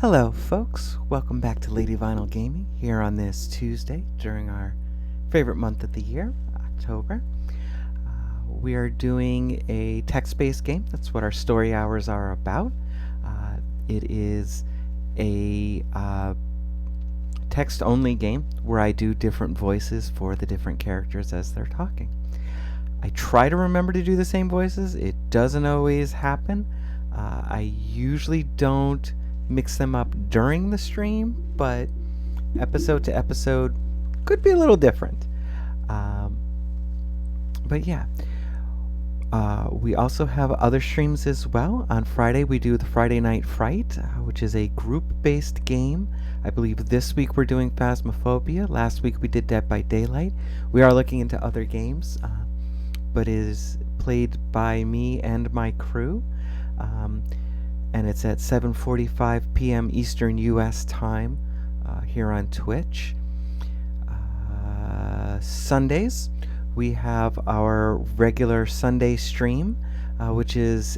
Hello, folks. Welcome back to Lady Vinyl Gaming here on this Tuesday during our favorite month of the year, October. We are doing a text-based game. That's what our story hours are about. It is a text-only game where I do different voices for the different characters as they're talking. I try to remember to do the same voices. It doesn't always happen. I usually don't mix them up during the stream, but episode to episode could be a little different. But yeah, we also have other streams as well. On Friday, we do the Friday Night Fright, which is a group-based game. I believe this week we're doing Phasmophobia. Last week we did Dead by Daylight. We are looking into other games, but it is played by me and my crew. And it's at 7:45 p.m. Eastern U.S. time here on Twitch. Sundays, we have our regular Sunday stream, which is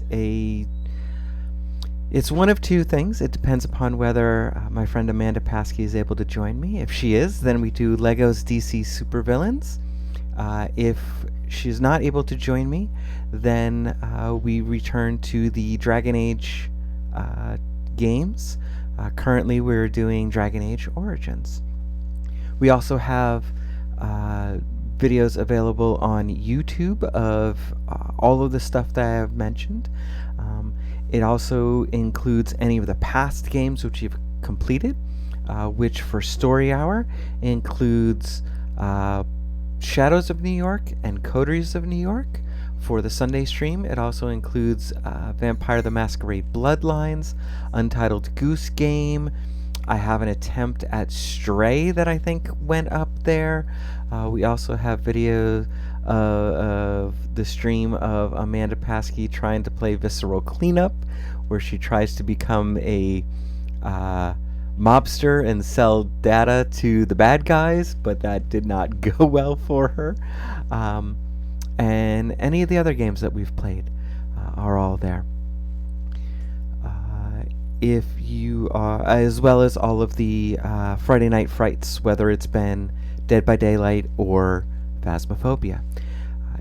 it's one of two things. It depends upon whether my friend Amanda Paskey is able to join me. If she is, then we do Legos DC Supervillains. If she's not able to join me, then we return to the Dragon Age games. Currently, we're doing Dragon Age Origins. We also have videos available on YouTube of all of the stuff that I have mentioned. It also includes any of the past games which you've completed, which for Story Hour includes Shadows of New York and Coteries of New York. For the Sunday stream, it also includes Vampire the Masquerade Bloodlines, Untitled Goose Game. I have an attempt at Stray that I think went up there. We also have videos of the stream of Amanda Paskey trying to play Visceral Cleanup, where she tries to become a mobster and sell data to the bad guys, but that did not go well for her. And any of the other games that we've played are all there. If you are, as well as all of the Friday Night Frights, whether it's been Dead by Daylight or Phasmophobia.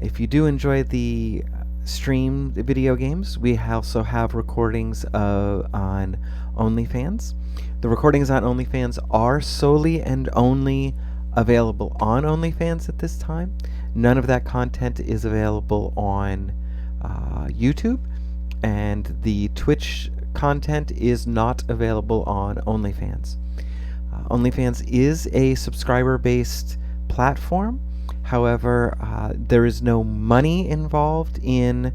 If you do enjoy the stream video games, we also have recordings on OnlyFans. The recordings on OnlyFans are solely and only available on OnlyFans at this time. None of that content is available on YouTube, and the Twitch content is not available on OnlyFans. OnlyFans is a subscriber-based platform. However, there is no money involved in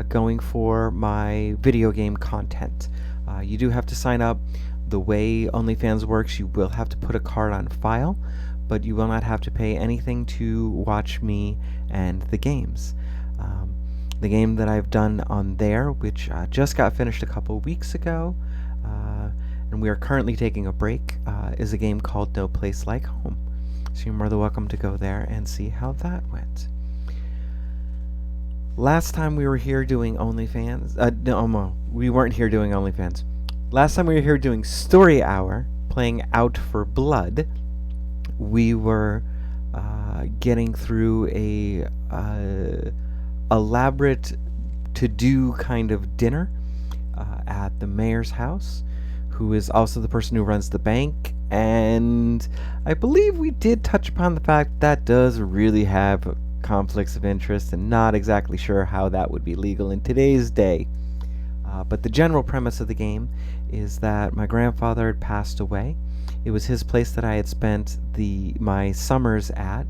going for my video game content. You do have to sign up. The way OnlyFans works, you will have to put a card on file, but you will not have to pay anything to watch me and the games. The game that I've done on there, which just got finished a couple weeks ago, and we are currently taking a break, is a game called No Place Like Home. So you're more than welcome to go there and see how that went. Last time we were here doing OnlyFans, no, we weren't here doing OnlyFans. Last time we were here doing Story Hour, playing Out for Blood. We were getting through a elaborate to-do kind of dinner at the mayor's house, who is also the person who runs the bank, and I believe we did touch upon the fact that does really have conflicts of interest, and not exactly sure how that would be legal in today's day. But the general premise of the game is that my grandfather had passed away. It was his place that I had spent my summers at,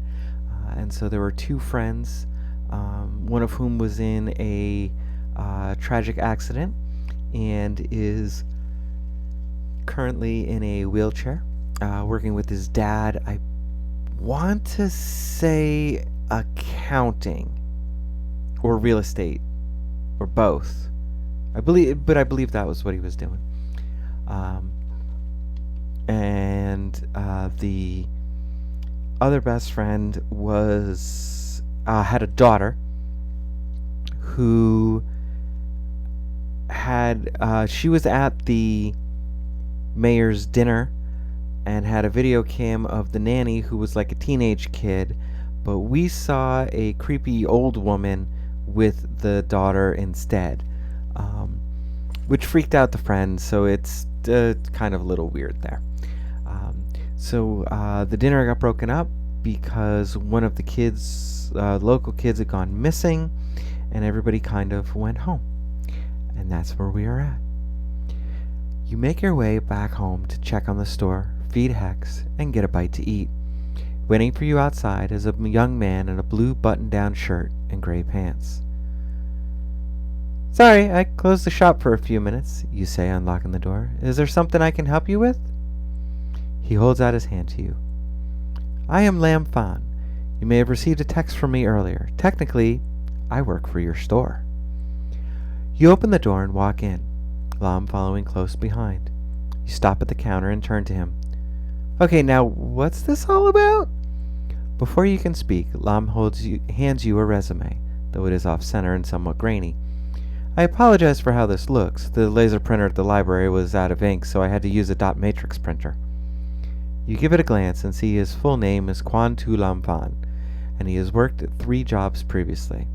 and so there were two friends, one of whom was in a tragic accident and is currently in a wheelchair, working with his dad. I want to say accounting or real estate or both. I believe that was what he was doing. And the other best friend was had a daughter who had she was at the mayor's dinner and had a video cam of the nanny who was like a teenage kid, but we saw a creepy old woman with the daughter instead, which freaked out the friends, so it's kind of a little weird there. The dinner got broken up because one of the kids, local kids, had gone missing, and everybody kind of went home. And that's where we are at. You make your way back home to check on the store, feed Hex, and get a bite to eat. Waiting for you outside is a young man in a blue button-down shirt and gray pants. "Sorry, I closed the shop for a few minutes," you say, unlocking the door. "Is there something I can help you with?" He holds out his hand to you. "I am Lam Fan. You may have received a text from me earlier. Technically, I work for your store." You open the door and walk in, Lam following close behind. You stop at the counter and turn to him. "Okay, now what's this all about?" Before you can speak, Lam hands you a resume, though it is off-center and somewhat grainy. "I apologize for how this looks. The laser printer at the library was out of ink, so I had to use a dot matrix printer." You give it a glance and see his full name is Quan Tu Lam Fan, and he has worked at 3 jobs previously.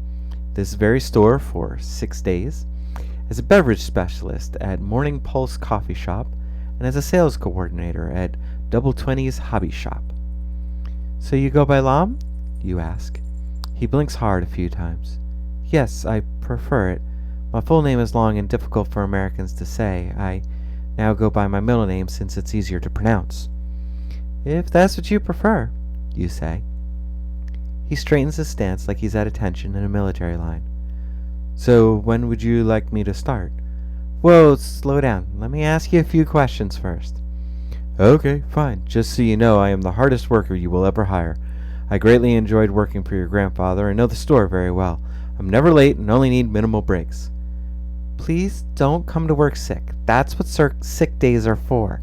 This very store for 6 days, as a beverage specialist at Morning Pulse Coffee Shop, and as a sales coordinator at Double 20's Hobby Shop. "So you go by Lam?" you ask. He blinks hard a few times. "Yes, I prefer it. My full name is long and difficult for Americans to say. I now go by my middle name since it's easier to pronounce." "If that's what you prefer," you say. He straightens his stance like he's at attention in a military line. "So when would you like me to start?" "Whoa, slow down. Let me ask you a few questions first." "Okay, fine. Just so you know, I am the hardest worker you will ever hire. I greatly enjoyed working for your grandfather and know the store very well. I'm never late and only need minimal breaks." "Please don't come to work sick. That's what sick days are for."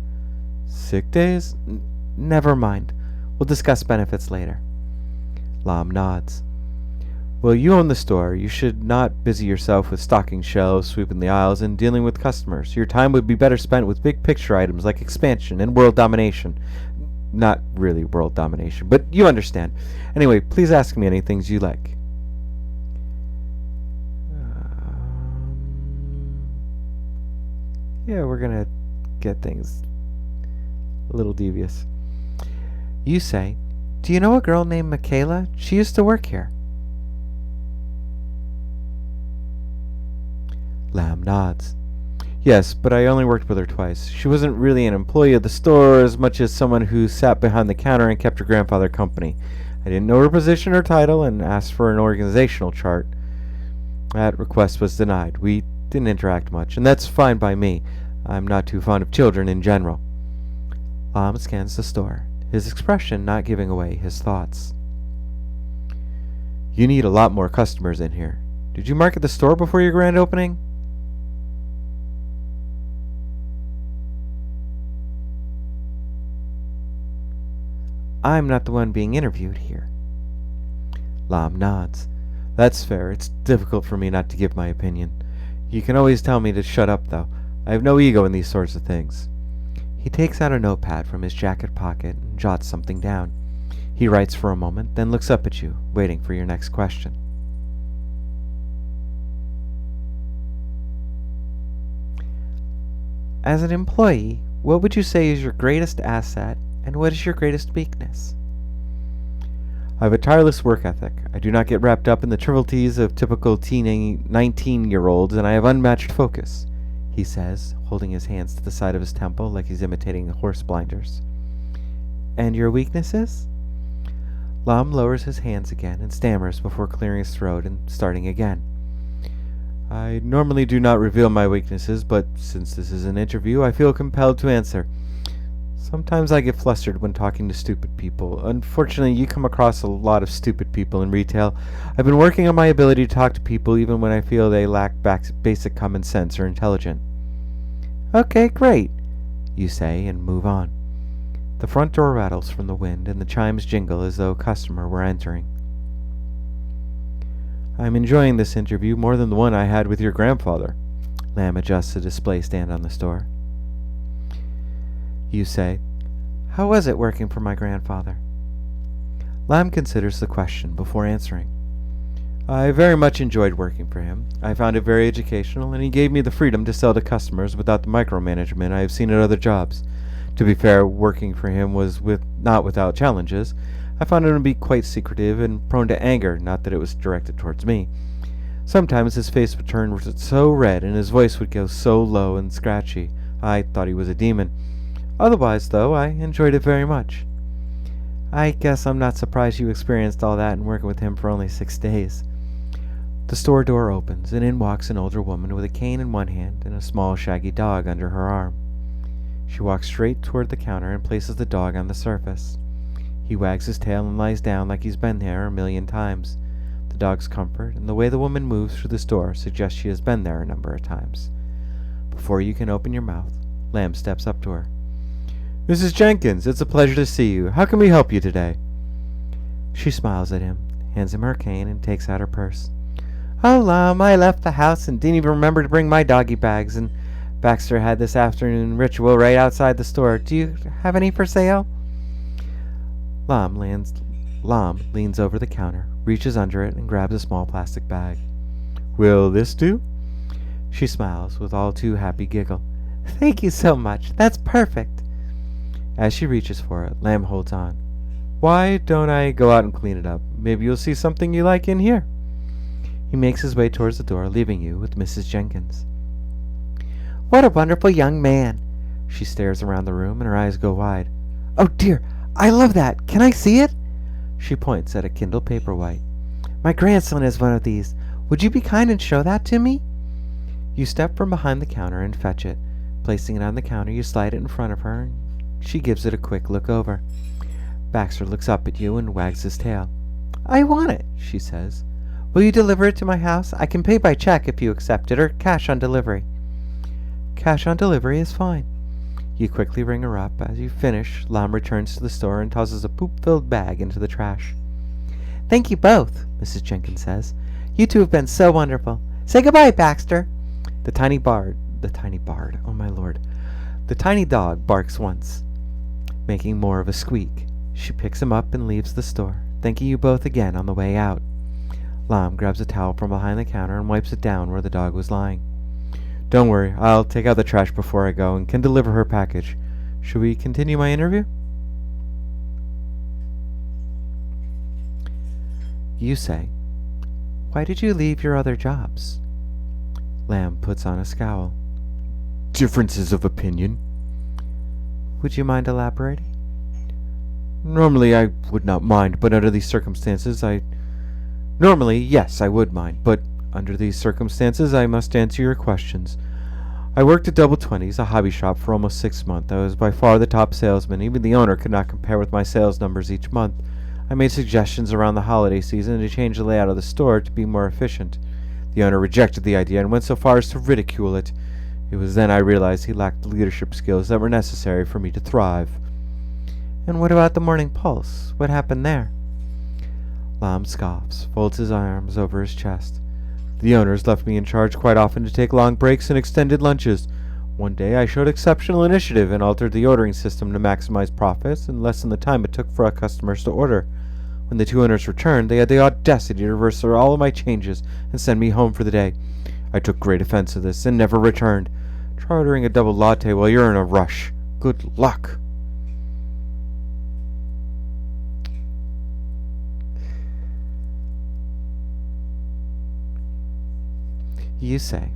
"Sick days? Never mind. We'll discuss benefits later." Lam nods. "Well, you own the store. You should not busy yourself with stocking shelves, sweeping the aisles, and dealing with customers. Your time would be better spent with big picture items like expansion and world domination. Not really world domination, but you understand. Anyway, please ask me any things you like." Yeah, we're gonna get things a little devious. You say, "Do you know a girl named Michaela? She used to work here." Lam nods. "Yes, but I only worked with her twice. She wasn't really an employee of the store as much as someone who sat behind the counter and kept her grandfather company. I didn't know her position or title and asked for an organizational chart. That request was denied. We didn't interact much, and that's fine by me. I'm not too fond of children in general." Lam scans the store, his expression not giving away his thoughts. "You need a lot more customers in here. Did you market the store before your grand opening?" "I'm not the one being interviewed here." Lam nods. "That's fair. It's difficult for me not to give my opinion. You can always tell me to shut up, though. I have no ego in these sorts of things." He takes out a notepad from his jacket pocket and jots something down. He writes for a moment, then looks up at you, waiting for your next question. "As an employee, what would you say is your greatest asset, and what is your greatest weakness?" "I have a tireless work ethic. I do not get wrapped up in the trivialities of typical 19-year-olds, and I have unmatched focus," he says, holding his hands to the side of his temple like he's imitating horse blinders. "And your weaknesses?" Lam lowers his hands again and stammers before clearing his throat and starting again. "I normally do not reveal my weaknesses, but since this is an interview, I feel compelled to answer. Sometimes I get flustered when talking to stupid people. Unfortunately, you come across a lot of stupid people in retail. I've been working on my ability to talk to people even when I feel they lack basic common sense or intelligence." "Okay, great," you say and move on. The front door rattles from the wind and the chimes jingle as though a customer were entering. "I'm enjoying this interview more than the one I had with your grandfather." Lam adjusts the display stand on the store. You say, "How was it working for my grandfather?" Lamb considers the question before answering. "I very much enjoyed working for him. I found it very educational, and he gave me the freedom to sell to customers without the micromanagement I have seen at other jobs. To be fair, working for him was not without challenges. I found him to be quite secretive and prone to anger, not that it was directed towards me. Sometimes his face would turn so red and his voice would go so low and scratchy, I thought he was a demon. Otherwise, though, I enjoyed it very much." "I guess I'm not surprised you experienced all that in working with him for only 6 days." The store door opens, and in walks an older woman with a cane in one hand and a small shaggy dog under her arm. She walks straight toward the counter and places the dog on the surface. He wags his tail and lies down like he's been there a million times. The dog's comfort and the way the woman moves through the store suggests she has been there a number of times. Before you can open your mouth, Lamb steps up to her. "Mrs. Jenkins, it's a pleasure to see you. How can we help you today?" She smiles at him, hands him her cane, and takes out her purse. "Oh, Lamb, I left the house and didn't even remember to bring my doggy bags, and Baxter had this afternoon ritual right outside the store. Do you have any for sale?" Lam leans over the counter, reaches under it, and grabs a small plastic bag. "Will this do?" She smiles with all too happy giggle. "Thank you so much. That's perfect." As she reaches for it, Lamb holds on. "Why don't I go out and clean it up? Maybe you'll see something you like in here." He makes his way towards the door, leaving you with Mrs. Jenkins. "What a wonderful young man!" She stares around the room, and her eyes go wide. "Oh dear, I love that! Can I see it?" She points at a Kindle Paperwhite. "My grandson has one of these. Would you be kind and show that to me?" You step from behind the counter and fetch it. Placing it on the counter, you slide it in front of her, and she gives it a quick look over. Baxter looks up at you and wags his tail. "I want it," she says. "Will you deliver it to my house? I can pay by check if you accept it, or cash on delivery." "Cash on delivery is fine." You quickly ring her up. As you finish, Lam returns to the store and tosses a poop-filled bag into the trash. "Thank you both," Mrs. Jenkins says. "You two have been so wonderful. Say goodbye, Baxter." The tiny dog barks once, making more of a squeak. She picks him up and leaves the store, thanking you both again on the way out. Lam grabs a towel from behind the counter and wipes it down where the dog was lying. "Don't worry, I'll take out the trash before I go and can deliver her package. Should we continue my interview?" You say, "Why did you leave your other jobs?" Lamb puts on a scowl. "Differences of opinion." "Would you mind elaborating?" "Normally I would not mind, but under these circumstances Normally, yes, I would mind, but under these circumstances I must answer your questions. I worked at Double 20's, a hobby shop, for almost 6 months. I was by far the top salesman. Even the owner could not compare with my sales numbers each month. I made suggestions around the holiday season to change the layout of the store to be more efficient. The owner rejected the idea and went so far as to ridicule it. It was then I realized he lacked the leadership skills that were necessary for me to thrive." "And what about the Morning Pulse? What happened there?" Lam scoffs, folds his arms over his chest. "The owners left me in charge quite often to take long breaks and extended lunches. One day I showed exceptional initiative and altered the ordering system to maximize profits and lessen the time it took for our customers to order. When the two owners returned, they had the audacity to reverse all of my changes and send me home for the day. I took great offense to this and never returned. Try ordering a double latte while you're in a rush. Good luck." You say,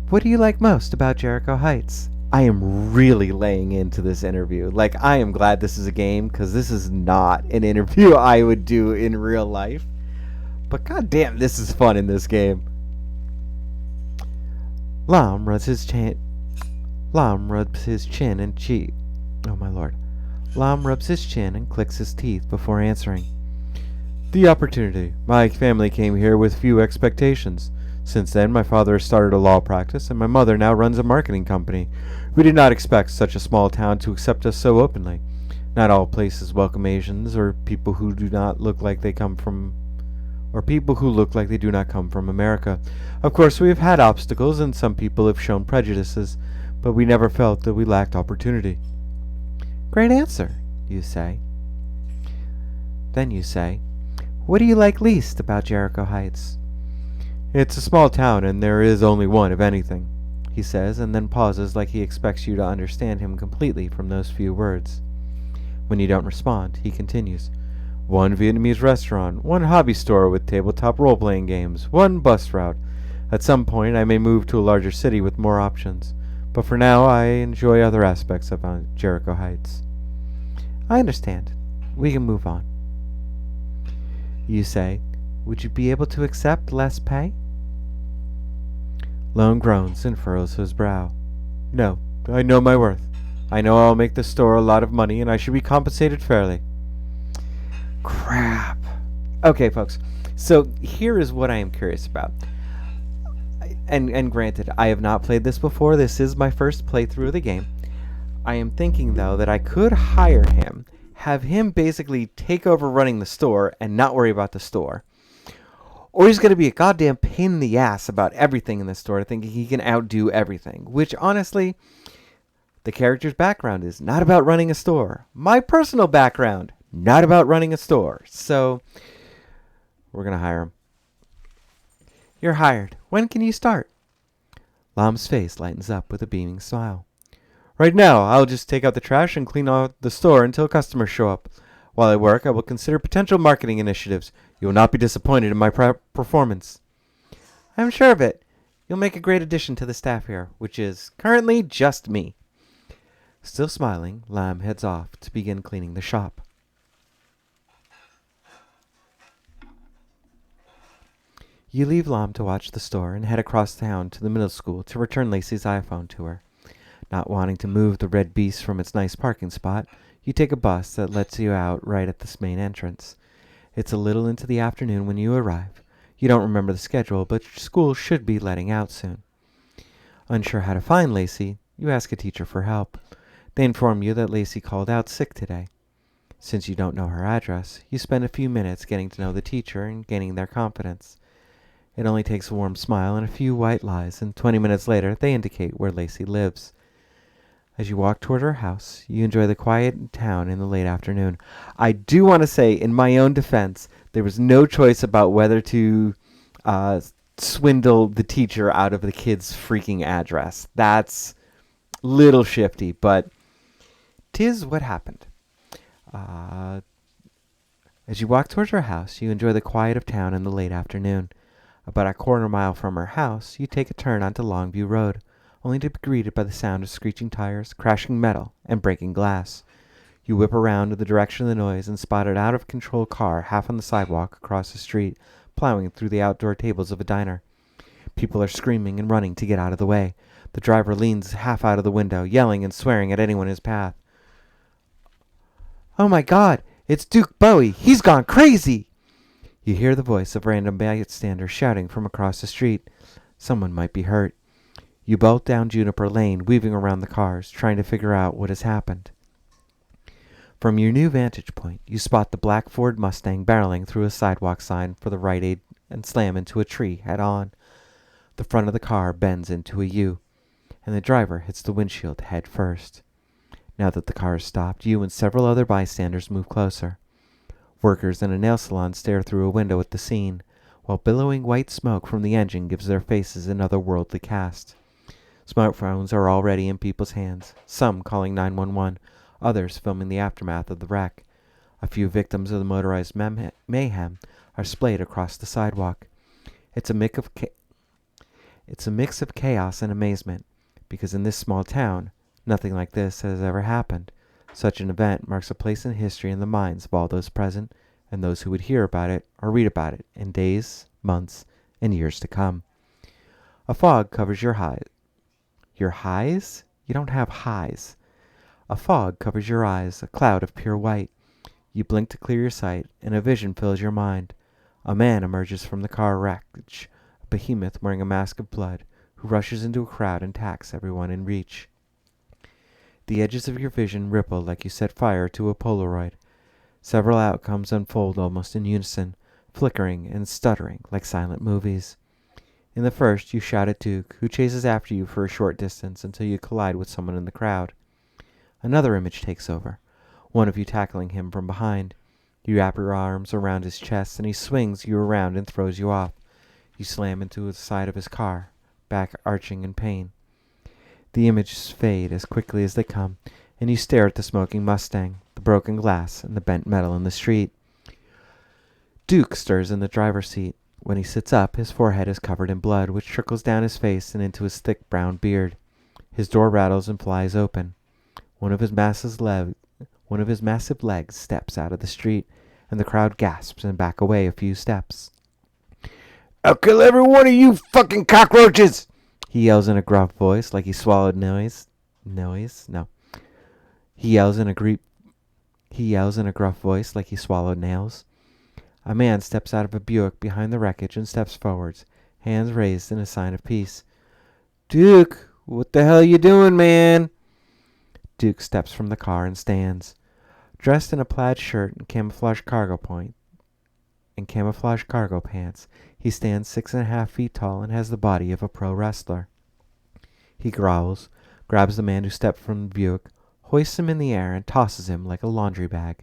"What do you like most about Jericho Heights?" I am really laying into this interview. Like, I am glad this is a game, because this is not an interview I would do in real life. But goddamn, this is fun in this game. Lam rubs his chin and cheek. Oh my lord. Lam rubs his chin and clicks his teeth before answering. "The opportunity. My family came here with few expectations. Since then, my father started a law practice, and my mother now runs a marketing company. We did not expect such a small town to accept us so openly. Not all places welcome Asians or people who do not look like they come from they do not come from America. Of course, we have had obstacles, and some people have shown prejudices, but we never felt that we lacked opportunity. Great answer, you say. Then you say, what do you like least about Jericho Heights? It's a small town, and there is only one, if anything, he says, and then pauses like he expects you to understand him completely from those few words. When you don't respond, he continues. One Vietnamese restaurant, one hobby store with tabletop role-playing games, one bus route. At some point, I may move to a larger city with more options, but for now, I enjoy other aspects of Jericho Heights. I understand. We can move on. You say, would you be able to accept less pay? Lone groans and furrows his brow. No, I know my worth. I know I'll make the store a lot of money, and I should be compensated fairly. Crap. Okay, folks. So here is what I am curious about. And granted, I have not played this before. This is my first playthrough of the game. I am thinking, though, that I could hire him, have him basically take over running the store and not worry about the store. Or he's going to be a goddamn pain in the ass about everything in the store, thinking he can outdo everything. Which, honestly, the character's background is not about running a store. My personal background, not about running a store. So, we're going to hire him. You're hired. When can you start? Lam's face lightens up with a beaming smile. Right now, I'll just take out the trash and clean out the store until customers show up. While I work, I will consider potential marketing initiatives. You will not be disappointed in my performance. I'm sure of it. You'll make a great addition to the staff here, which is currently just me. Still smiling, Lam heads off to begin cleaning the shop. You leave Lam to watch the store and head across town to the middle school to return Lacey's iPhone to her. Not wanting to move the red beast from its nice parking spot, you take a bus that lets you out right at this main entrance. It's a little into the afternoon when you arrive. You don't remember the schedule, but school should be letting out soon. Unsure how to find Lacey, you ask a teacher for help. They inform you that Lacey called out sick today. Since you don't know her address, you spend a few minutes getting to know the teacher and gaining their confidence. It only takes a warm smile and a few white lies, and 20 minutes later, they indicate where Lacey lives. As you walk toward her house, you enjoy the quiet town in the late afternoon. I do want to say, in my own defense, there was no choice about whether to swindle the teacher out of the kid's freaking address. That's little shifty, but 'tis what happened. As you walk towards her house, you enjoy the quiet of town in the late afternoon. About a quarter mile from her house, you take a turn onto Longview Road, only to be greeted by the sound of screeching tires, crashing metal, and breaking glass. You whip around in the direction of the noise and spot an out-of-control car half on the sidewalk across the street, plowing through the outdoor tables of a diner. People are screaming and running to get out of the way. The driver leans half out of the window, yelling and swearing at anyone in his path. Oh my God, it's Duke Bowie! He's gone crazy! You hear the voice of a random bystander shouting from across the street. Someone might be hurt. You bolt down Juniper Lane, weaving around the cars, trying to figure out what has happened. From your new vantage point, you spot the black Ford Mustang barreling through a sidewalk sign for the Rite Aid and slam into a tree head-on. The front of the car bends into a U, and the driver hits the windshield head first. Now that the car is stopped, you and several other bystanders move closer. Workers in a nail salon stare through a window at the scene, while billowing white smoke from the engine gives their faces an otherworldly cast. Smartphones are already in people's hands, some calling 911, others filming the aftermath of the wreck. A few victims of the motorized mayhem are splayed across the sidewalk. It's a mix of chaos and amazement, because in this small town, nothing like this has ever happened. Such an event marks a place in history in the minds of all those present and those who would hear about it or read about it in days, months, and years to come. A fog covers your eyes. Your highs? You don't have highs. A fog covers your eyes, a cloud of pure white. You blink to clear your sight, and a vision fills your mind. A man emerges from the car wreckage, a behemoth wearing a mask of blood, who rushes into a crowd and attacks everyone in reach. The edges of your vision ripple like you set fire to a Polaroid. Several outcomes unfold almost in unison, flickering and stuttering like silent movies. In the first, you shout at Duke, who chases after you for a short distance until you collide with someone in the crowd. Another image takes over, one of you tackling him from behind. You wrap your arms around his chest, and he swings you around and throws you off. You slam into the side of his car, back arching in pain. The images fade as quickly as they come, and you stare at the smoking Mustang, the broken glass, and the bent metal in the street. Duke stirs in the driver's seat. When he sits up, his forehead is covered in blood, which trickles down his face and into his thick brown beard. His door rattles and flies open. One of his massive legs steps out of the street, and the crowd gasps and back away a few steps. "I'll kill every one of you fucking cockroaches!" he yells in a gruff voice like he swallowed noise. No. He yells in a gruff voice like he swallowed nails. A man steps out of a Buick behind the wreckage and steps forwards, hands raised in a sign of peace. "Duke, what the hell you doing, man?" Duke steps from the car and stands. Dressed in a plaid shirt and camouflage cargo pants, he stands 6.5 feet tall and has the body of a pro wrestler. He growls, grabs the man who stepped from the Buick, hoists him in the air, and tosses him like a laundry bag.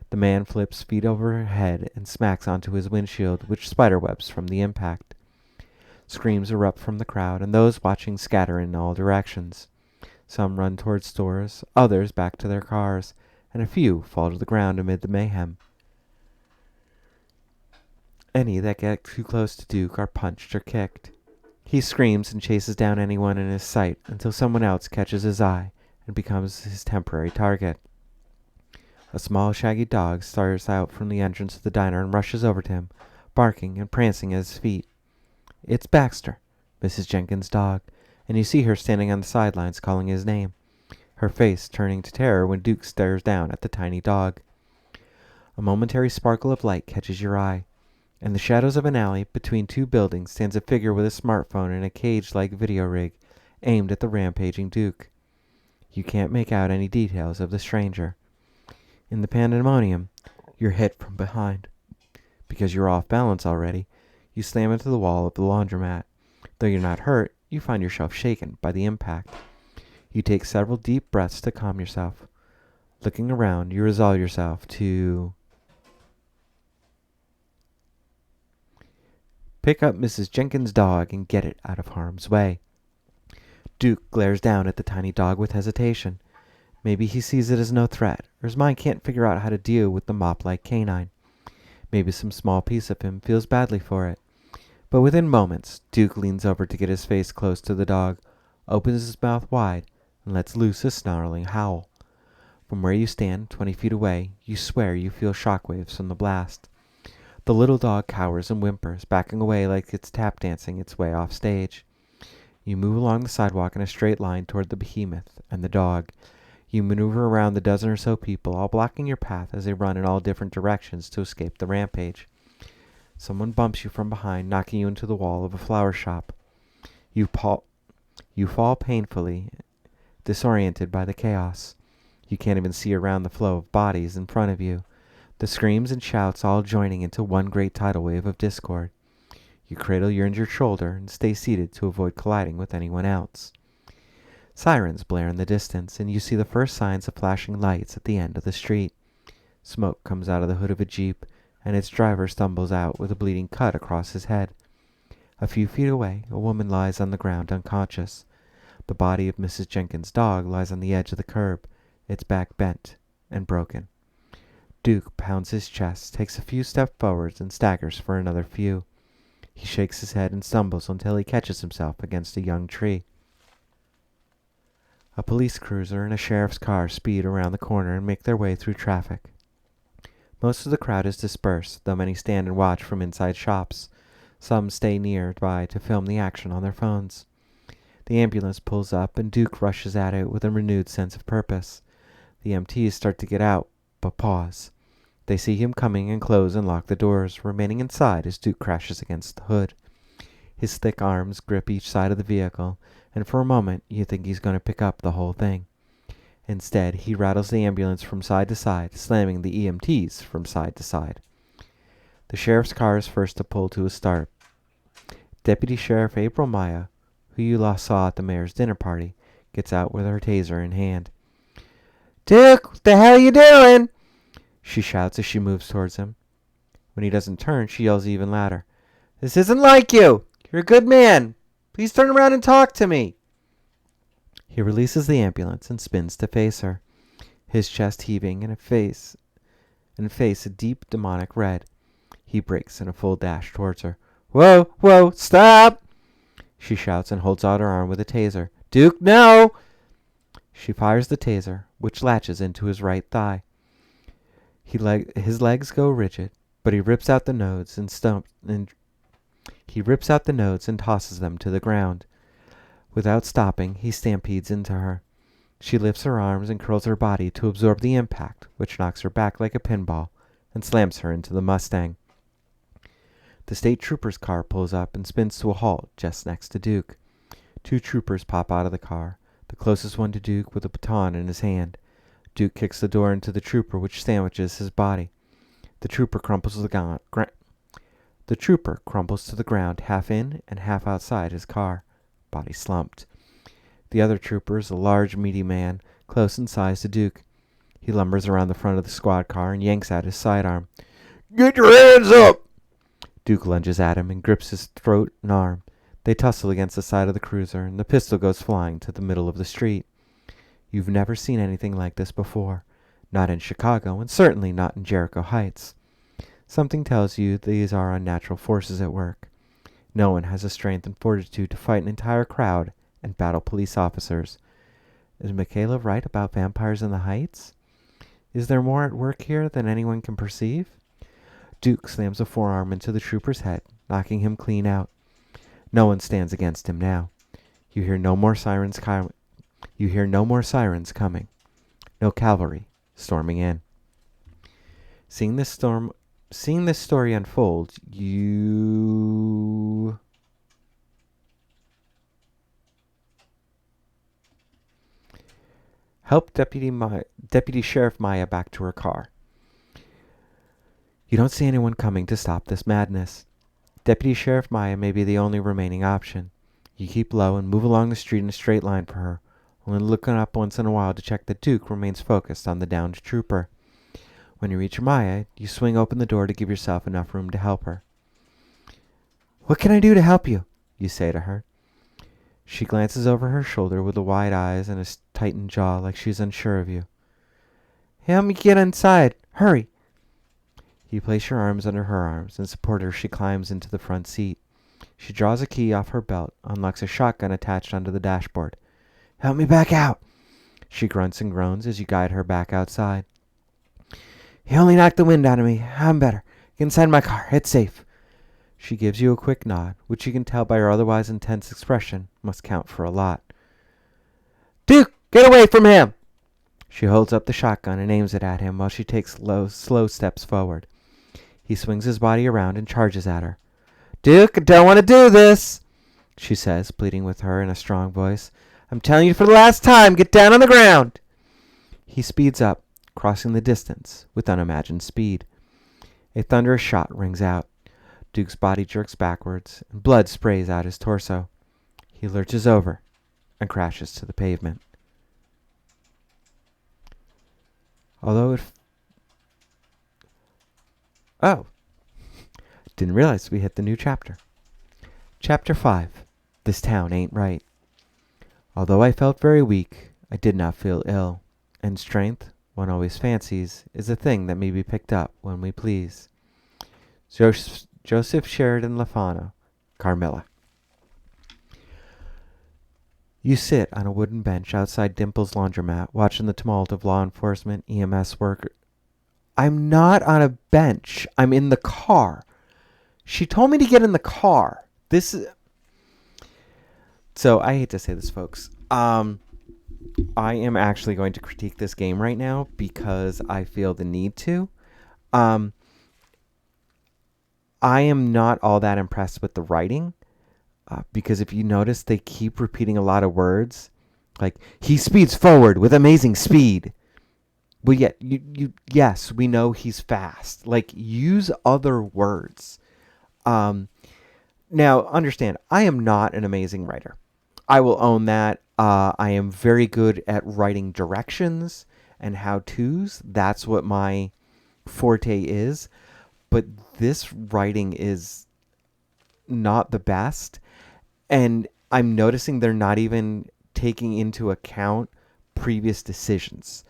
The man flips feet over head and smacks onto his windshield, which spiderwebs from the impact. Screams erupt from the crowd, and those watching scatter in all directions. Some run towards stores, others back to their cars, and a few fall to the ground amid the mayhem. Any that get too close to Duke are punched or kicked. He screams and chases down anyone in his sight until someone else catches his eye and becomes his temporary target. A small shaggy dog starts out from the entrance of the diner and rushes over to him, barking and prancing at his feet. It's Baxter, Mrs. Jenkins' dog, and you see her standing on the sidelines calling his name, her face turning to terror when Duke stares down at the tiny dog. A momentary sparkle of light catches your eye. In the shadows of an alley between two buildings stands a figure with a smartphone and a cage-like video rig aimed at the rampaging Duke. You can't make out any details of the stranger. In the pandemonium, you're hit from behind. Because you're off balance already, you slam into the wall of the laundromat. Though you're not hurt, you find yourself shaken by the impact. You take several deep breaths to calm yourself. Looking around, you resolve yourself to pick up Mrs. Jenkins' dog and get it out of harm's way. Duke glares down at the tiny dog with hesitation. Maybe he sees it as no threat, or his mind can't figure out how to deal with the mop-like canine. Maybe some small piece of him feels badly for it. But within moments, Duke leans over to get his face close to the dog, opens his mouth wide, and lets loose a snarling howl. From where you stand, 20 feet away, you swear you feel shockwaves from the blast. The little dog cowers and whimpers, backing away like it's tap dancing its way off stage. You move along the sidewalk in a straight line toward the behemoth and the dog. You maneuver around the dozen or so people, all blocking your path as they run in all different directions to escape the rampage. Someone bumps you from behind, knocking you into the wall of a flower shop. You fall painfully, disoriented by the chaos. You can't even see around the flow of bodies in front of you, the screams and shouts all joining into one great tidal wave of discord. You cradle your injured shoulder and stay seated to avoid colliding with anyone else. Sirens blare in the distance, and you see the first signs of flashing lights at the end of the street. Smoke comes out of the hood of a Jeep, and its driver stumbles out with a bleeding cut across his head. A few feet away, a woman lies on the ground unconscious. The body of Mrs. Jenkins' dog lies on the edge of the curb, its back bent and broken. Duke pounds his chest, takes a few steps forwards, and staggers for another few. He shakes his head and stumbles until he catches himself against a young tree. A police cruiser and a sheriff's car speed around the corner and make their way through traffic. Most of the crowd is dispersed, though many stand and watch from inside shops. Some stay nearby to film the action on their phones. The ambulance pulls up, and Duke rushes at it with a renewed sense of purpose. The EMTs start to get out, but pause. They see him coming and close and lock the doors, remaining inside as Duke crashes against the hood. His thick arms grip each side of the vehicle, and for a moment you think he's going to pick up the whole thing. Instead, he rattles the ambulance from side to side, slamming the EMTs from side to side. The sheriff's car is first to pull to a start. Deputy Sheriff April Maya, who you last saw at the mayor's dinner party, gets out with her taser in hand. Duke, what the hell are you doing? She shouts as she moves towards him. When he doesn't turn, she yells even louder. This isn't like you. You're a good man. Please turn around and talk to me. He releases the ambulance and spins to face her, his chest heaving and face a deep demonic red. He breaks in a full dash towards her. Whoa, whoa, stop! She shouts and holds out her arm with a taser. Duke, no! She fires the taser, which latches into his right thigh. His legs go rigid, but he rips out the nodes and tosses them to the ground. Without stopping, he stampedes into her. She lifts her arms and curls her body to absorb the impact, which knocks her back like a pinball and slams her into the Mustang. The state trooper's car pulls up and spins to a halt just next to Duke. Two troopers pop out of the car, the closest one to Duke with a baton in his hand. Duke kicks the door into the trooper, which sandwiches his body. The trooper crumples to the ground, half in and half outside his car, body slumped. The other trooper is a large, meaty man, close in size to Duke. He lumbers around the front of the squad car and yanks at his sidearm. Get your hands up! Duke lunges at him and grips his throat and arm. They tussle against the side of the cruiser, and the pistol goes flying to the middle of the street. You've never seen anything like this before. Not in Chicago, and certainly not in Jericho Heights. Something tells you these are unnatural forces at work. No one has the strength and fortitude to fight an entire crowd and battle police officers. Is Michaela right about vampires in the Heights? Is there more at work here than anyone can perceive? Duke slams a forearm into the trooper's head, knocking him clean out. No one stands against him now. You hear no more sirens coming. No cavalry storming in. Seeing this story unfold, you help Deputy Sheriff Maya back to her car. You don't see anyone coming to stop this madness. Deputy Sheriff Maya may be the only remaining option. You keep low and move along the street in a straight line for her, only looking up once in a while to check that Duke remains focused on the downed trooper. When you reach Maya, you swing open the door to give yourself enough room to help her. What can I do to help you? You say to her. She glances over her shoulder with the wide eyes and a tightened jaw like she's unsure of you. Help me get inside. Hurry. You place your arms under her arms and support her as she climbs into the front seat. She draws a key off her belt, unlocks a shotgun attached onto the dashboard. Help me back out. She grunts and groans as you guide her back outside. He only knocked the wind out of me. I'm better. Get inside my car. It's safe. She gives you a quick nod, which you can tell by her otherwise intense expression must count for a lot. Duke, get away from him! She holds up the shotgun and aims it at him while she takes slow steps forward. He swings his body around and charges at her. Duke, I don't want to do this, she says, pleading with her in a strong voice. I'm telling you for the last time, get down on the ground. He speeds up, crossing the distance with unimagined speed. A thunderous shot rings out. Duke's body jerks backwards, and blood sprays out his torso. He lurches over and crashes to the pavement. Didn't realize we hit the new chapter. Chapter 5. This town ain't right. Although I felt very weak, I did not feel ill, and strength, one always fancies, is a thing that may be picked up when we please. Joseph Sheridan Lafano, Carmilla. You sit on a wooden bench outside Dimple's laundromat, watching the tumult of law enforcement, EMS workers. I'm not on a bench. I'm in the car. She told me to get in the car. So I hate to say this, folks. I am actually going to critique this game right now because I feel the need to. I am not all that impressed with the writing because if you notice, they keep repeating a lot of words. Like, he speeds forward with amazing speed. Well, yeah, yes, we know he's fast. Like, use other words. Now, understand, I am not an amazing writer. I will own that. I am very good at writing directions and how-tos. That's what my forte is. But this writing is not the best. And I'm noticing they're not even taking into account previous decisions.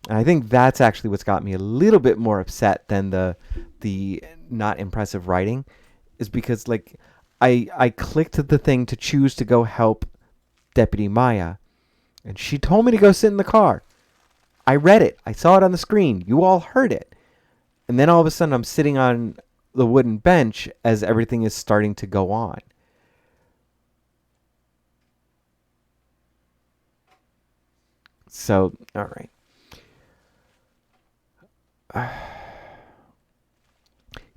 And I think that's actually what's got me a little bit more upset than the not impressive writing, is because like I clicked the thing to choose to go help Deputy Maya, and she told me to go sit in the car. I read it. I saw it on the screen. You all heard it. And then all of a sudden I'm sitting on the wooden bench as everything is starting to go on. So, all right.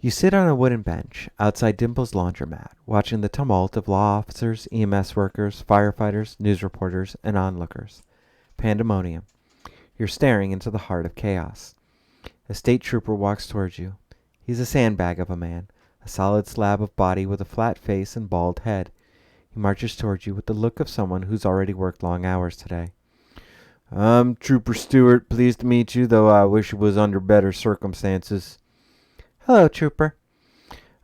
You sit on a wooden bench outside Dimple's laundromat, watching the tumult of law officers, EMS workers, firefighters, news reporters, and onlookers. Pandemonium. You're staring into the heart of chaos. A state trooper walks towards you. He's a sandbag of a man, a solid slab of body with a flat face and bald head. He marches towards you with the look of someone who's already worked long hours today. I'm Trooper Stewart. Pleased to meet you, though I wish it was under better circumstances. Hello, Trooper.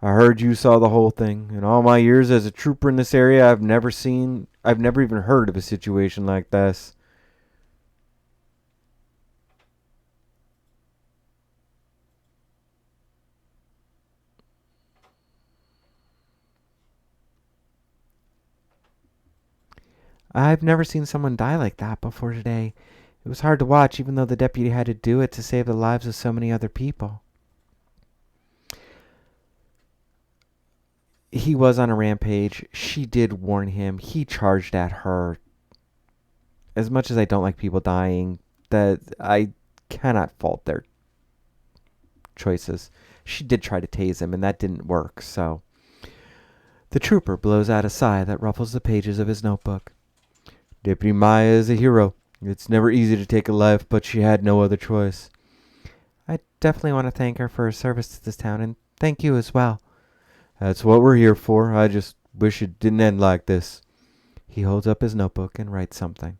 I heard you saw the whole thing. In all my years as a trooper in this area, I've never even heard of a situation like this. I've never seen someone die like that before today. It was hard to watch, even though the deputy had to do it to save the lives of so many other people. He was on a rampage. She did warn him. He charged at her. As much as I don't like people dying, that I cannot fault their choices. She did try to tase him, and that didn't work, so. The trooper blows out a sigh that ruffles the pages of his notebook. Deputy Maya is a hero. It's never easy to take a life, but she had no other choice. I definitely want to thank her for her service to this town, and thank you as well. That's what we're here for. I just wish it didn't end like this. He holds up his notebook and writes something.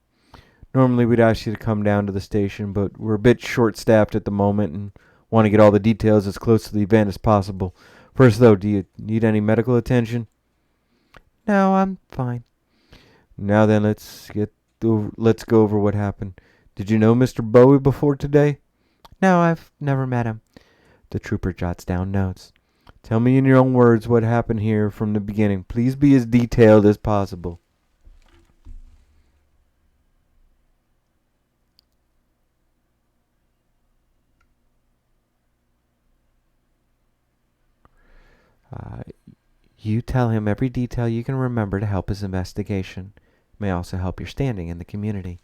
Normally we'd ask you to come down to the station, but we're a bit short-staffed at the moment and want to get all the details as close to the event as possible. First, though, do you need any medical attention? No, I'm fine. Now then, let's go over what happened. Did you know Mr. Bowie before today? No, I've never met him. The trooper jots down notes. Tell me in your own words what happened here from the beginning. Please be as detailed as possible. Uh, you tell him every detail you can remember to help his investigation. It may also help your standing in the community.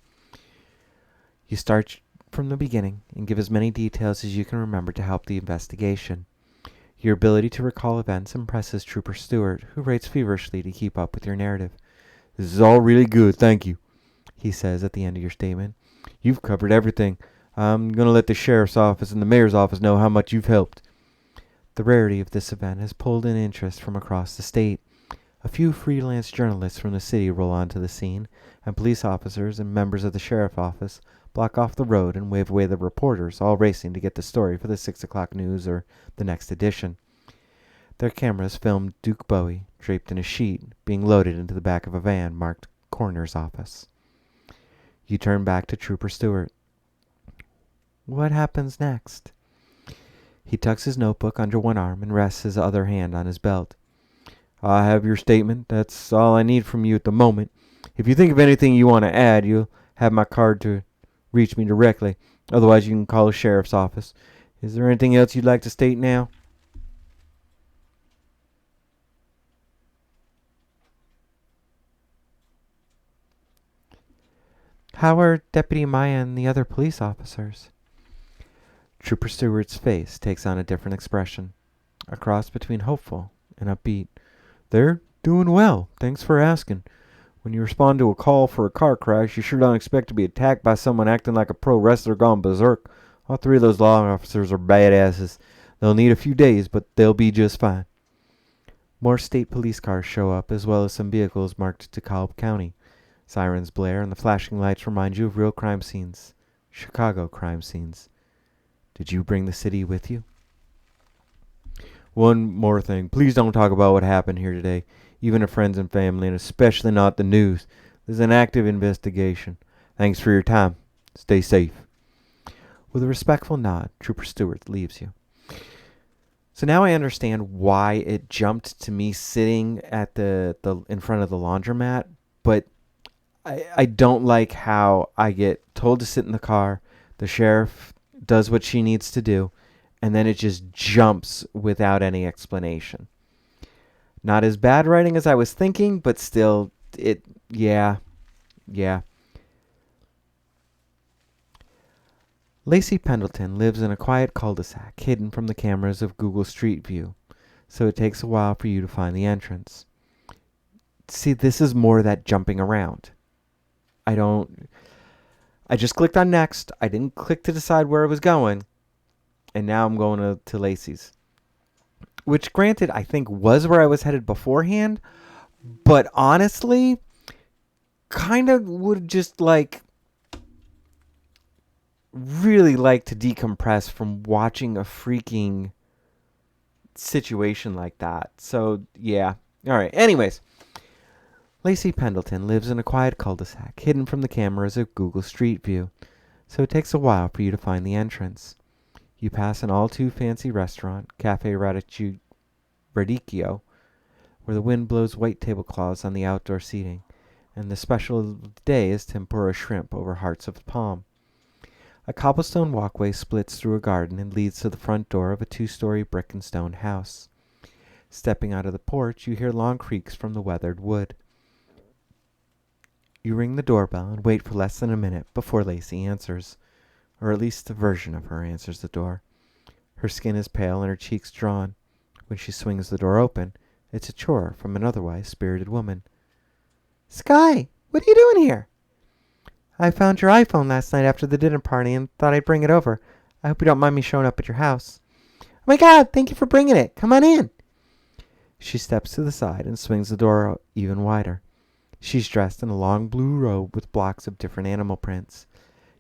You start from the beginning and give as many details as you can remember to help the investigation. Your ability to recall events impresses Trooper Stewart, who writes feverishly to keep up with your narrative. This is all really good, thank you, he says at the end of your statement. You've covered everything. I'm going to let the sheriff's office and the mayor's office know how much you've helped. The rarity of this event has pulled in interest from across the state. A few freelance journalists from the city roll onto the scene, and police officers and members of the sheriff's office block off the road and wave away the reporters, all racing to get the story for the 6 o'clock news or the next edition. Their cameras film Duke Bowie, draped in a sheet, being loaded into the back of a van marked Coroner's Office. You turn back to Trooper Stewart. What happens next? He tucks his notebook under one arm and rests his other hand on his belt. I have your statement. That's all I need from you at the moment. If you think of anything you want to add, you'll have my card to reach me directly. Otherwise, you can call the sheriff's office. Is there anything else you'd like to state now? How are Deputy Maya and the other police officers? Trooper Stewart's face takes on a different expression, a cross between hopeful and upbeat. They're doing well. Thanks for asking. When you respond to a call for a car crash, you sure don't expect to be attacked by someone acting like a pro wrestler gone berserk. All three of those law officers are badasses. They'll need a few days, but they'll be just fine. More state police cars show up, as well as some vehicles marked DeKalb County. Sirens blare, and the flashing lights remind you of real crime scenes. Chicago crime scenes. Did you bring the city with you? One more thing. Please don't talk about what happened here today, even to friends and family, and especially not the news. There's an active investigation. Thanks for your time. Stay safe. With a respectful nod, Trooper Stewart leaves you. So now I understand why it jumped to me sitting at the in front of the laundromat, but I don't like how I get told to sit in the car. The sheriff does what she needs to do, and then it just jumps without any explanation. Not as bad writing as I was thinking, but still, yeah. Lacey Pendleton lives in a quiet cul-de-sac hidden from the cameras of Google Street View, so it takes a while for you to find the entrance. See, this is more that jumping around. I just clicked on next. I didn't click to decide where I was going, and now I'm going to Lacey's. Which, granted, I think was where I was headed beforehand, but honestly, kind of would just really like to decompress from watching a freaking situation like that. So, yeah. All right. Anyways, Lacey Pendleton lives in a quiet cul-de-sac hidden from the cameras of Google Street View, so it takes a while for you to find the entrance. You pass an all-too-fancy restaurant, Cafe Radicchio, where the wind blows white tablecloths on the outdoor seating, and the special of the day is tempura shrimp over hearts of palm. A cobblestone walkway splits through a garden and leads to the front door of a 2-story brick and stone house. Stepping out of the porch, you hear long creaks from the weathered wood. You ring the doorbell and wait for less than a minute before Lacey answers, or at least a version of her answers the door. Her skin is pale and her cheeks drawn. When she swings the door open, it's a chore from an otherwise spirited woman. "Sky, what are you doing here?" "I found your iPhone last night after the dinner party and thought I'd bring it over. I hope you don't mind me showing up at your house." "Oh my God, thank you for bringing it. Come on in." She steps to the side and swings the door even wider. She's dressed in a long blue robe with blocks of different animal prints.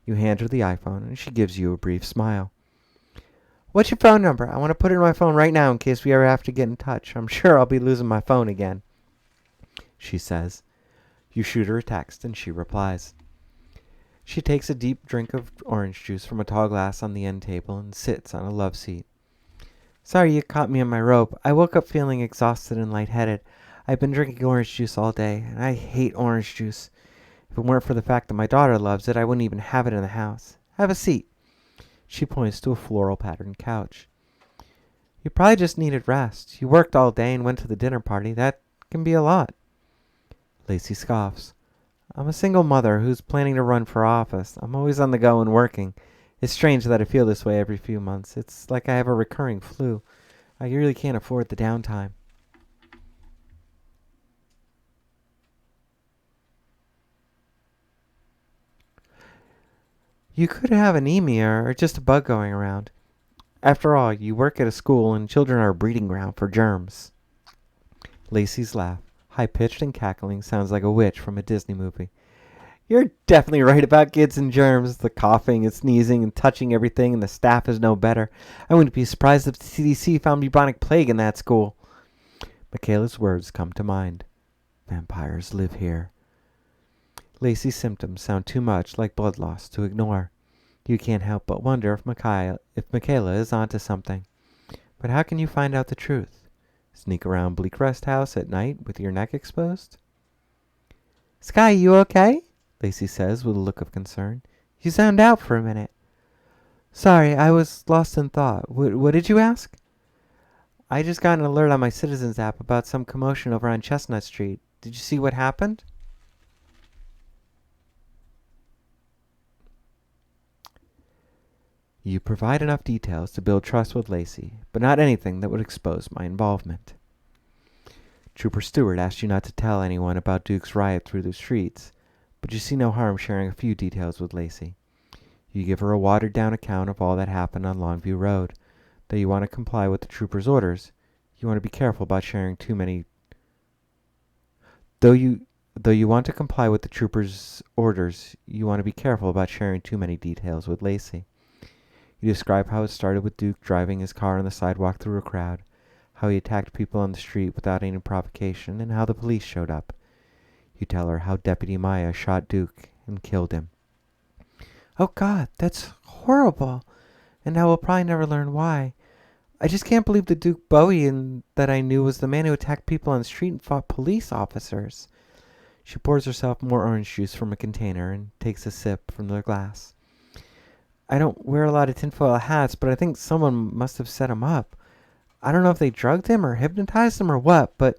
You hand her the iPhone and she gives you a brief smile. "What's your phone number? I want to put it in my phone right now in case we ever have to get in touch. I'm sure I'll be losing my phone again," she says. You shoot her a text and she replies. She takes a deep drink of orange juice from a tall glass on the end table and sits on a love seat. "Sorry you caught me in my robe. I woke up feeling exhausted and lightheaded. I've been drinking orange juice all day, and I hate orange juice. If it weren't for the fact that my daughter loves it, I wouldn't even have it in the house. Have a seat." She points to a floral patterned couch. "You probably just needed rest. You worked all day and went to the dinner party. That can be a lot." Lacey scoffs. "I'm a single mother who's planning to run for office. I'm always on the go and working. It's strange that I feel this way every few months. It's like I have a recurring flu. I really can't afford the downtime." "You could have anemia or just a bug going around. After all, you work at a school and children are a breeding ground for germs." Lacey's laugh, high-pitched and cackling, sounds like a witch from a Disney movie. "You're definitely right about kids and germs. The coughing and sneezing and touching everything, and the staff is no better. I wouldn't be surprised if the CDC found bubonic plague in that school." Michaela's words come to mind. Vampires live here. Lacey's symptoms sound too much like blood loss to ignore. You can't help but wonder if Michaela is onto something. But how can you find out the truth? Sneak around Bleak Rest House at night with your neck exposed? "Sky, you okay?" Lacey says with a look of concern. "You zoned out for a minute." "Sorry, I was lost in thought. What did you ask?" "I just got an alert on my Citizens app about some commotion over on Chestnut Street. Did you see what happened?" You provide enough details to build trust with Lacey, but not anything that would expose my involvement. Trooper Stewart asked you not to tell anyone about Duke's riot through the streets, but you see no harm sharing a few details with Lacey. You give her a watered-down account of all that happened on Longview Road. Though you want to comply with the trooper's orders, you want to be careful about sharing too many. Though you Though you want to comply with the trooper's orders, you want to be careful about sharing too many details with Lacey. You describe how it started with Duke driving his car on the sidewalk through a crowd, how he attacked people on the street without any provocation, and how the police showed up. You tell her how Deputy Maya shot Duke and killed him. Oh God, that's horrible. And now we'll probably never learn why. I just can't believe the Duke Bowie and that I knew was the man who attacked people on the street and fought police officers. She pours herself more orange juice from a container and takes a sip from the glass. I don't wear a lot of tinfoil hats, but I think someone must have set him up. I don't know if they drugged him or hypnotized him or what, but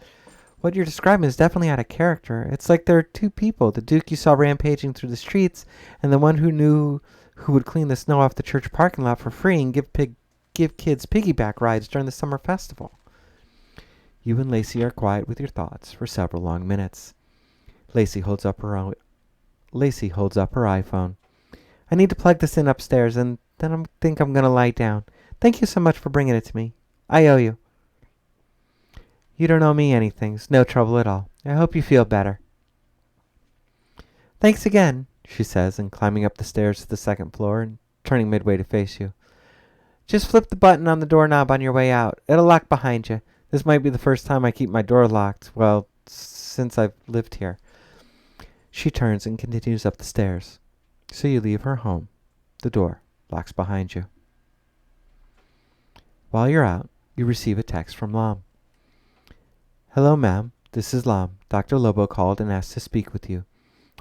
what you're describing is definitely out of character. It's like there are two people, the Duke you saw rampaging through the streets and the one who knew who would clean the snow off the church parking lot for free and give kids piggyback rides during the summer festival. You and Lacey are quiet with your thoughts for several long minutes. Lacey holds up her iPhone. I need to plug this in upstairs, and then I think I'm going to lie down. Thank you so much for bringing it to me. I owe you. You don't owe me anything. It's no trouble at all. I hope you feel better. Thanks again, she says, and climbing up the stairs to the second floor and turning midway to face you. Just flip the button on the doorknob on your way out. It'll lock behind you. This might be the first time I keep my door locked, well, since I've lived here. She turns and continues up the stairs. So you leave her home. The door locks behind you. While you're out, you receive a text from Lam. Hello, ma'am. This is Lam. Dr. Lobo called and asked to speak with you.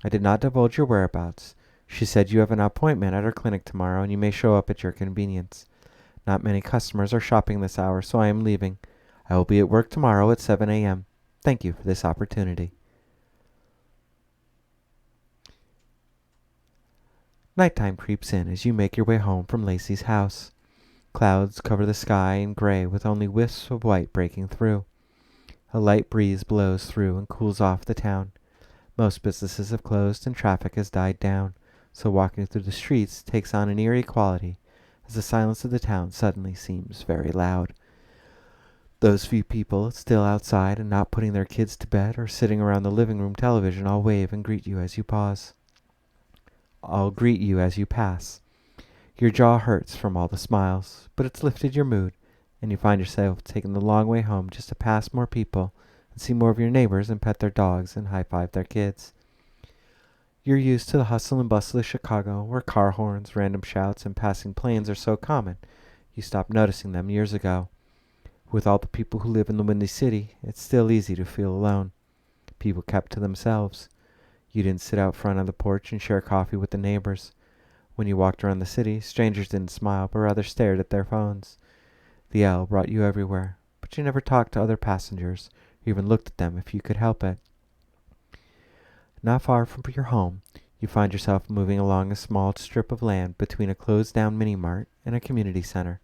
I did not divulge your whereabouts. She said you have an appointment at her clinic tomorrow and you may show up at your convenience. Not many customers are shopping this hour, so I am leaving. I will be at work tomorrow at 7 a.m. Thank you for this opportunity. Nighttime creeps in as you make your way home from Lacey's house. Clouds cover the sky in gray with only wisps of white breaking through. A light breeze blows through and cools off the town. Most businesses have closed and traffic has died down, so walking through the streets takes on an eerie quality as the silence of the town suddenly seems very loud. Those few people still outside and not putting their kids to bed or sitting around the living room television all wave and greet you as you pause. I'll greet you as you pass. Your jaw hurts from all the smiles, but it's lifted your mood, and you find yourself taking the long way home just to pass more people and see more of your neighbors and pet their dogs and high-five their kids. You're used to the hustle and bustle of Chicago, where car horns, random shouts, and passing planes are so common. You stopped noticing them years ago. With all the people who live in the Windy City, it's still easy to feel alone. People kept to themselves. You didn't sit out front on the porch and share coffee with the neighbors. When you walked around the city, strangers didn't smile, but rather stared at their phones. The L brought you everywhere, but you never talked to other passengers, or even looked at them if you could help it. Not far from your home, you find yourself moving along a small strip of land between a closed-down mini-mart and a community center.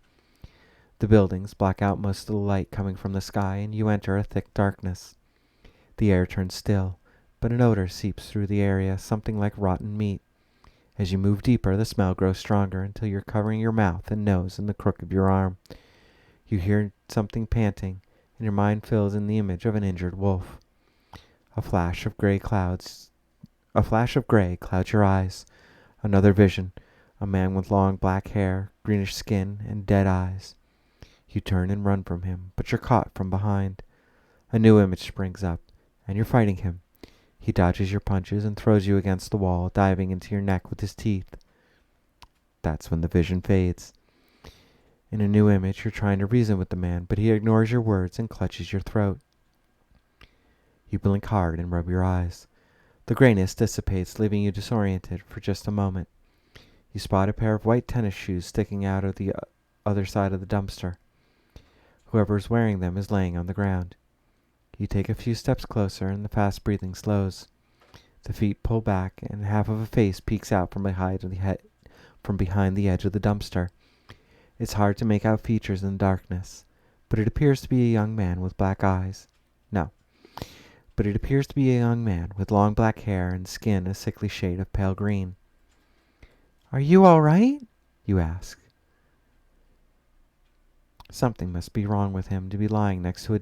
The buildings block out most of the light coming from the sky, and you enter a thick darkness. The air turns still, but an odor seeps through the area, something like rotten meat. As you move deeper, the smell grows stronger until you're covering your mouth and nose in the crook of your arm. You hear something panting, and your mind fills in the image of an injured wolf. A flash of gray clouds your eyes. Another vision, a man with long black hair, greenish skin, and dead eyes. You turn and run from him, but you're caught from behind. A new image springs up, and you're fighting him. He dodges your punches and throws you against the wall, diving into your neck with his teeth. That's when the vision fades. In a new image, you're trying to reason with the man, but he ignores your words and clutches your throat. You blink hard and rub your eyes. The grayness dissipates, leaving you disoriented for just a moment. You spot a pair of white tennis shoes sticking out of the other side of the dumpster. Whoever is wearing them is laying on the ground. You take a few steps closer and the fast breathing slows. The feet pull back and half of a face peeks out from behind the edge of the dumpster. It's hard to make out features in the darkness, but it appears to be a young man with black eyes. No, but it appears to be a young man with long black hair and skin a sickly shade of pale green. "Are you all right?" you ask. Something must be wrong with him to be lying next to a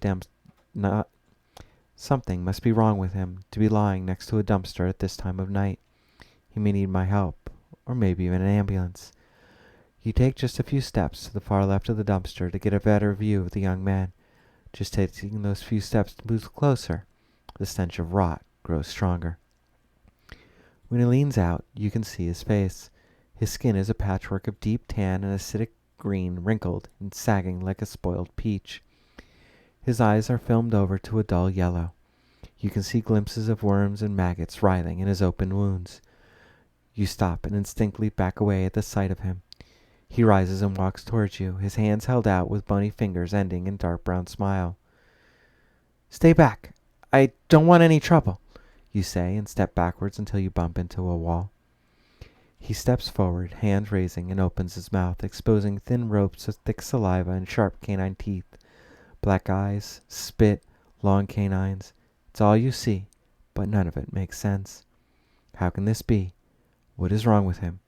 Something must be wrong with him to be lying next to a dumpster at this time of night. He may need my help, or maybe even an ambulance. You take just a few steps to the far left of the dumpster to get a better view of the young man. Just taking those few steps to move closer, the stench of rot grows stronger. When he leans out, you can see his face. His skin is a patchwork of deep tan and acidic green, wrinkled and sagging like a spoiled peach. His eyes are filmed over to a dull yellow. You can see glimpses of worms and maggots writhing in his open wounds. You stop and instinctively back away at the sight of him. He rises and walks towards you, his hands held out with bony fingers ending in dark brown smile. "Stay back. I don't want any trouble," you say, and step backwards until you bump into a wall. He steps forward, hands raising, and opens his mouth, exposing thin ropes of thick saliva and sharp canine teeth. Black eyes, spit, long canines. It's all you see, but none of it makes sense. How can this be? What is wrong with him?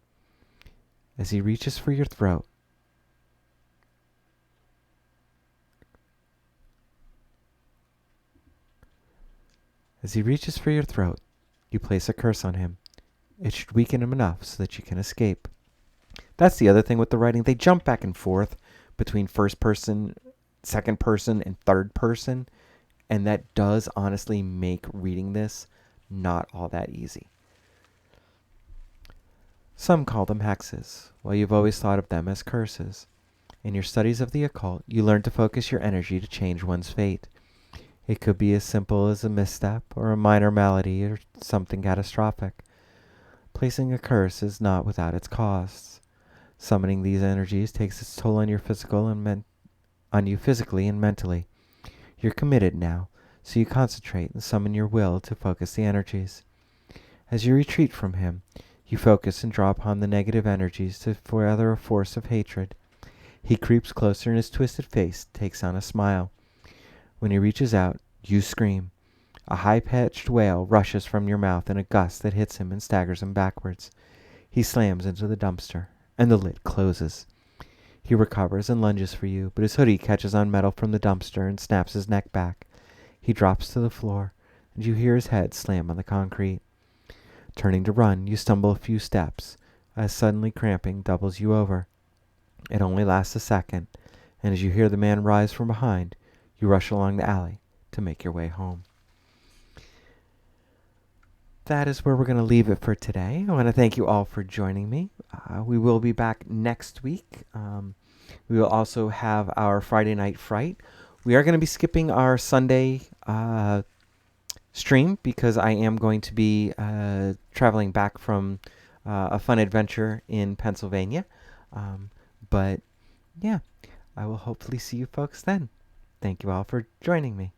As he reaches for your throat, you place a curse on him. It should weaken him enough so that you can escape. That's the other thing with the writing. They jump back and forth between first person, second person, and third person. And that does honestly make reading this not all that easy. Some call them hexes, while you've always thought of them as curses. In your studies of the occult, you learn to focus your energy to change one's fate. It could be as simple as a misstep, or a minor malady, or something catastrophic. Placing a curse is not without its costs. Summoning these energies takes its toll on your on you physically and mentally. You're committed now, so you concentrate and summon your will to focus the energies. As you retreat from him, you focus and draw upon the negative energies to further a force of hatred. He creeps closer and his twisted face takes on a smile. When he reaches out, you scream. A high-pitched wail rushes from your mouth in a gust that hits him and staggers him backwards. He slams into the dumpster, and the lid closes. He recovers and lunges for you, but his hoodie catches on metal from the dumpster and snaps his neck back. He drops to the floor, and you hear his head slam on the concrete. Turning to run, you stumble a few steps, as suddenly cramping doubles you over. It only lasts a second, and as you hear the man rise from behind, you rush along the alley to make your way home. That is where we're going to leave it for today. I want to thank you all for joining me. We will be back next week. We will also have our Friday Night Fright. We are going to be skipping our Sunday stream because I am going to be traveling back from a fun adventure in Pennsylvania. But yeah, I will hopefully see you folks then. Thank you all for joining me.